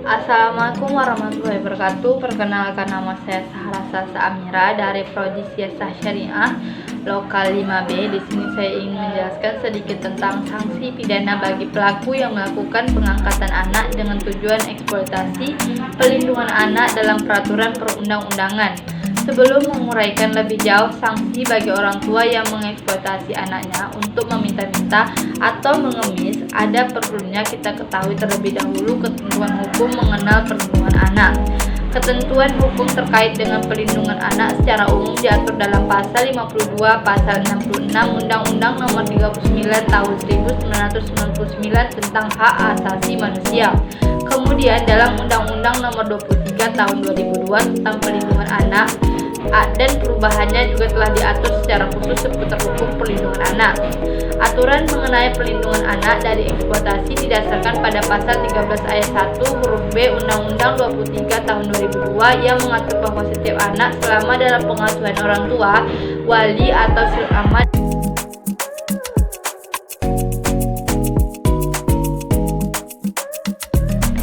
Assalamualaikum warahmatullahi wabarakatuh. Perkenalkan, nama saya Sahrasa Amira dari Prodi Siasah Syariah Lokal 5B. Di sini saya ingin menjelaskan sedikit tentang sanksi pidana bagi pelaku yang melakukan pengangkatan anak dengan tujuan eksploitasi pelindungan anak dalam peraturan perundang-undangan. Sebelum menguraikan lebih jauh sanksi bagi orang tua yang mengeksploitasi anaknya untuk meminta-minta atau mengemis, ada perlunya kita ketahui terlebih dahulu ketentuan hukum mengenal perlindungan anak. Ketentuan hukum terkait dengan pelindungan anak secara umum diatur dalam pasal 52, pasal 66 Undang-Undang Nomor 39 Tahun 1999 tentang Hak Asasi Manusia. Kemudian dalam Undang-Undang Nomor 23 Tahun 2002 tentang Perlindungan Anak, dan perubahannya juga telah diatur secara khusus seputar hukum perlindungan anak. Aturan mengenai perlindungan anak dari eksploitasi didasarkan pada pasal 13 ayat 1 huruf B Undang-Undang 23 tahun 2002 yang mengatur bahwa setiap anak selama dalam pengasuhan orang tua, wali atau selama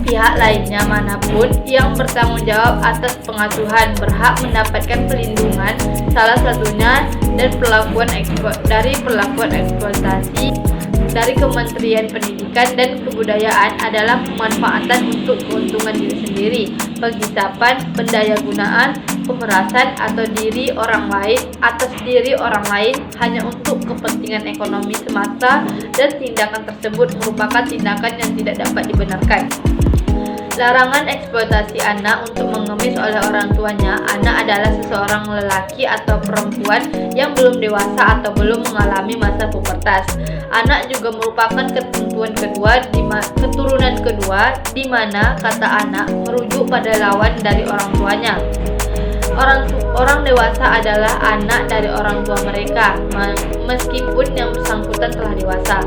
pihak lainnya manapun yang bertanggung jawab atas pengasuhan berhak mendapatkan perlindungan, salah satunya dari perlakuan eksploitasi dari Kementerian Pendidikan dan Kebudayaan adalah pemanfaatan untuk keuntungan diri sendiri, penghisapan, pendayagunaan, pemerasan atau diri orang lain atas diri orang lain hanya untuk kepentingan ekonomi semata, dan tindakan tersebut merupakan tindakan yang tidak dapat dibenarkan. Larangan eksploitasi anak untuk mengemis oleh orang tuanya. Anak adalah seseorang lelaki atau perempuan yang belum dewasa atau belum mengalami masa pubertas. Anak juga merupakan keturunan kedua di mana kata anak merujuk pada lawan dari orang tuanya. Orang dewasa adalah anak dari orang tua mereka, meskipun yang bersangkutan telah dewasa.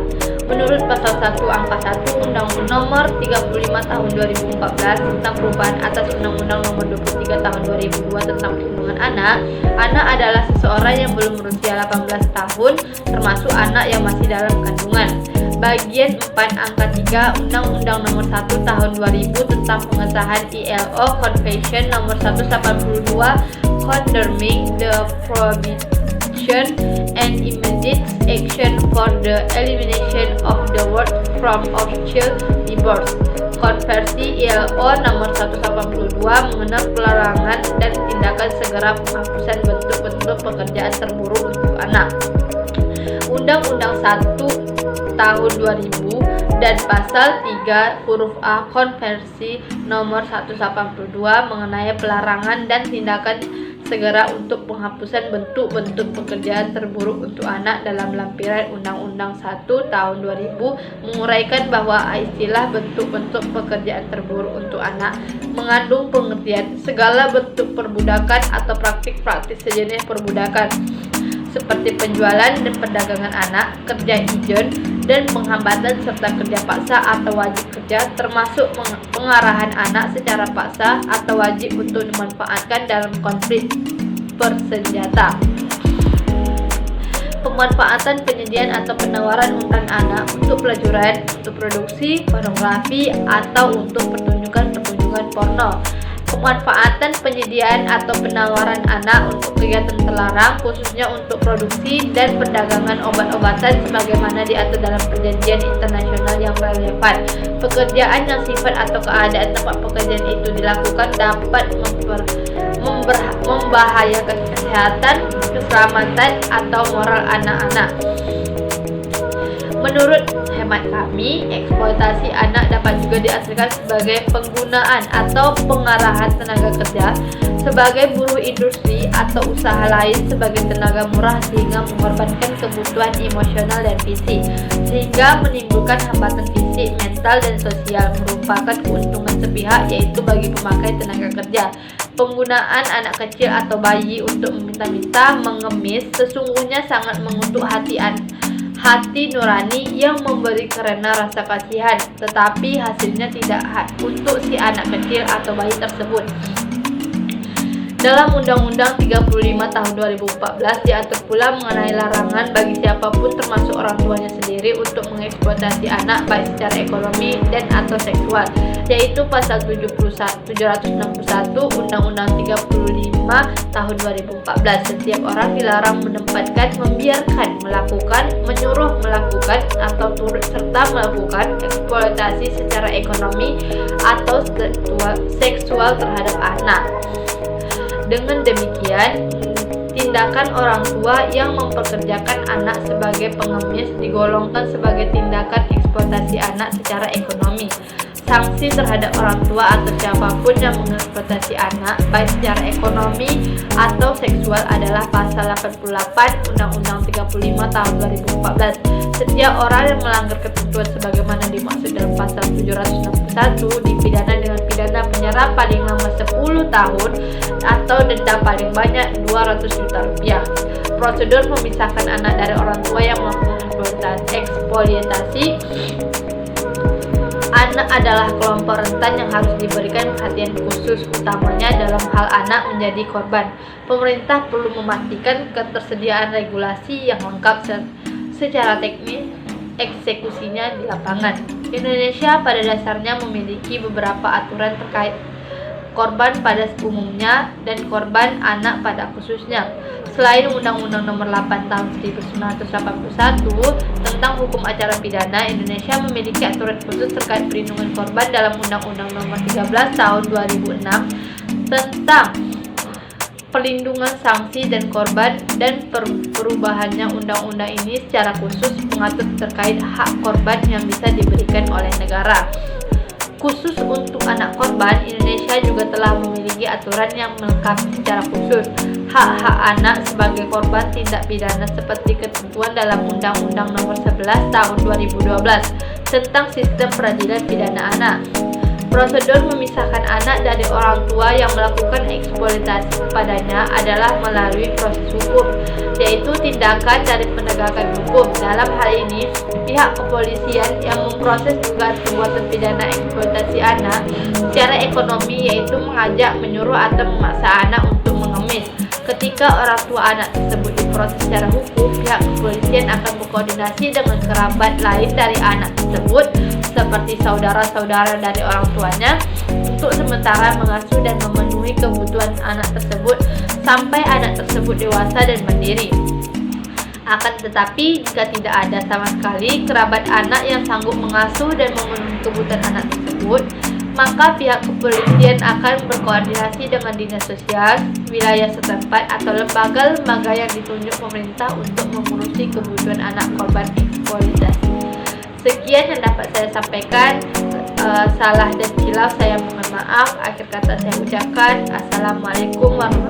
Menurut pasal 1 angka 1 Undang-Undang Nomor 35 Tahun 2014 tentang perubahan atas Undang-Undang Nomor 23 Tahun 2002 tentang perlindungan anak, anak adalah seseorang yang belum berusia 18 tahun, termasuk anak yang masih dalam kandungan. Bagian 4 angka 3 Undang-Undang Nomor 1 Tahun 2000 tentang pengesahan ILO Convention Nomor 182 condemning the prohibition and immediate action for the elimination of the word from of child divorce. Konversi ILO Nomor 182 mengenai pelarangan dan tindakan segera penghapusan bentuk-bentuk pekerjaan terburuk untuk anak. Undang-Undang 1 Tahun 2000 dan Pasal 3 huruf A Konvensi Nomor 182 mengenai pelarangan dan tindakan segera untuk penghapusan bentuk-bentuk pekerjaan terburuk untuk anak dalam lampiran Undang-Undang 1 Tahun 2000 menguraikan bahwa istilah bentuk-bentuk pekerjaan terburuk untuk anak mengandung pengertian segala bentuk perbudakan atau praktik-praktik sejenis perbudakan seperti penjualan dan perdagangan anak, kerja ijon, dan penghambatan serta kerja paksa atau wajib kerja, termasuk pengarahan anak secara paksa atau wajib untuk dimanfaatkan dalam konflik bersenjata. Pemanfaatan, penyediaan atau penawaran umpan anak untuk pelacuran, untuk produksi pornografi atau untuk pertunjukan porno. Pemanfaatan, penyediaan atau penawaran anak untuk kegiatan terlarang, khususnya untuk produksi dan perdagangan obat-obatan sebagaimana diatur dalam perjanjian internasional yang relevan. Pekerjaan yang sifat atau keadaan tempat pekerjaan itu dilakukan dapat membahayakan kesehatan, keselamatan, atau moral anak-anak. Menurut hemat kami, eksploitasi anak dapat juga diartikan sebagai penggunaan atau pengarahan tenaga kerja sebagai buruh industri atau usaha lain sebagai tenaga murah sehingga mengorbankan kebutuhan emosional dan fisik, sehingga menimbulkan hambatan fisik, mental, dan sosial, merupakan keuntungan sepihak yaitu bagi pemakai tenaga kerja. Penggunaan anak kecil atau bayi untuk meminta-minta, mengemis sesungguhnya sangat mengutuk hati nurani yang memberi karena rasa kasihan, tetapi hasilnya tidak untuk si anak kecil atau bayi tersebut. Dalam Undang-Undang 35 Tahun 2014 diatur pula mengenai larangan bagi siapapun termasuk orang tuanya sendiri untuk mengeksploitasi anak baik secara ekonomi dan atau seksual, yaitu pasal 761 Undang-Undang 35 Tahun 2014. Setiap orang dilarang menempatkan, membiarkan, melakukan, menyuruh melakukan atau turut serta melakukan eksploitasi secara ekonomi atau seksual terhadap anak. Dengan demikian, tindakan orang tua yang mempekerjakan anak sebagai pengemis digolongkan sebagai tindakan eksploitasi anak secara ekonomi. Sanksi terhadap orang tua atau siapapun yang mengeksploitasi anak baik secara ekonomi atau seksual adalah pasal 88 Undang-Undang 35 Tahun 2014. Setiap orang yang melanggar ketentuan sebagaimana dimaksud dalam pasal 761 dipidana dengan pidana penjara paling lama 10 tahun atau denda paling banyak 200 juta rupiah. Prosedur memisahkan anak dari orang tua yang melakukan eksploitasi anak adalah kelompok rentan yang harus diberikan perhatian khusus, utamanya dalam hal anak menjadi korban. Pemerintah perlu memastikan ketersediaan regulasi yang lengkap secara teknis eksekusinya di lapangan. Indonesia pada dasarnya memiliki beberapa aturan terkait korban pada umumnya dan korban anak pada khususnya. Selain Undang-Undang Nomor 8 Tahun 1981 tentang hukum acara pidana, Indonesia memiliki aturan khusus terkait perlindungan korban dalam Undang-Undang Nomor 13 Tahun 2006 tentang perlindungan sanksi dan korban, dan perubahannya undang-undang ini secara khusus mengatur terkait hak korban yang bisa diberikan oleh negara. Khusus untuk anak korban, Indonesia juga telah memiliki aturan yang melengkapi secara khusus hak-hak anak sebagai korban tindak pidana seperti ketentuan dalam Undang-Undang Nomor 11 Tahun 2012 tentang sistem peradilan pidana anak. Prosedur memisahkan anak dari orang tua yang melakukan eksploitasi kepadanya adalah melalui proses hukum, yaitu tindakan dari penegakan hukum. Dalam hal ini, pihak kepolisian yang memproses dugaan perbuatan pidana eksploitasi anak secara ekonomi, yaitu mengajak, menyuruh atau memaksa anak untuk mengemis. Ketika orang tua anak tersebut diproses secara hukum, pihak kepolisian akan berkoordinasi dengan kerabat lain dari anak tersebut seperti saudara-saudara dari orang tuanya untuk sementara mengasuh dan memenuhi kebutuhan anak tersebut sampai anak tersebut dewasa dan mandiri. Akan tetapi, jika tidak ada sama sekali kerabat anak yang sanggup mengasuh dan memenuhi kebutuhan anak tersebut, maka pihak kepolisian akan berkoordinasi dengan dinas sosial wilayah setempat atau lembaga-lembaga yang ditunjuk pemerintah untuk mengurusi kebutuhan anak korban eksploitasi. Sekian yang dapat saya sampaikan. Salah dan silap saya mohon maaf. Akhir kata saya ucapkan Assalamualaikum warahmatullahi wabarakatuh.